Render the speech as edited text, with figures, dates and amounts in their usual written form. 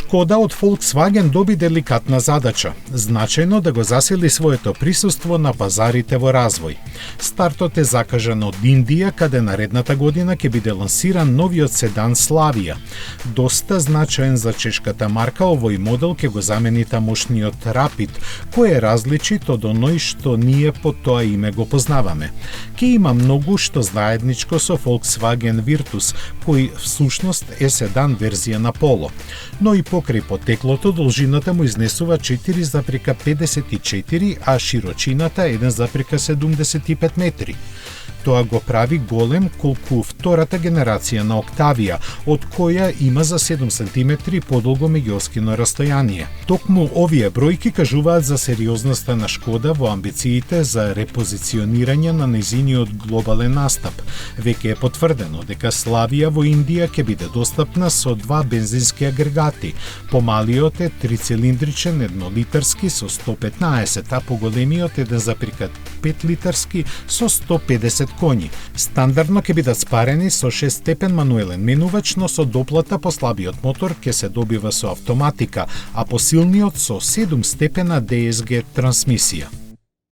Шкода од Volkswagen доби деликатна задача, значајно да го засили своето присуство на пазарите во развој. Стартот е закажан од Индија, каде наредната година ќе биде лансиран новиот седан Славија. Доста значаен за чешката марка, овој модел ќе го замени тамошниот Rapid, кој е различит од оној што ние по тоа име го познаваме. Ке има многу што заедничко со Volkswagen Virtus, кој всушност е седан верзија на Polo. Но и покрај потеклото должината му изнесува 4,54, а широчината 1,75 метри. Тоа го прави голем колку втората генерација на Octavia, од која има за 7 см подолго меѓуоскино растојание. Токму овие бројки кажуваат за сериозноста на Шкода во амбициите за репозиционирање на нејзиниот глобален настап. Веќе е потврдено дека Славија во Индија ќе биде достапна со два бензински агрегати. Помалиот е 3-цилиндричен еднолитарски со 115, а поголемиот 1,5 литарски со 150 коњи. Стандардно ќе бидат спарени со 6-степен мануелен менувач, но со доплата по слабиот мотор ќе се добива со автоматика, а посилниот со 7-степена DSG трансмисија.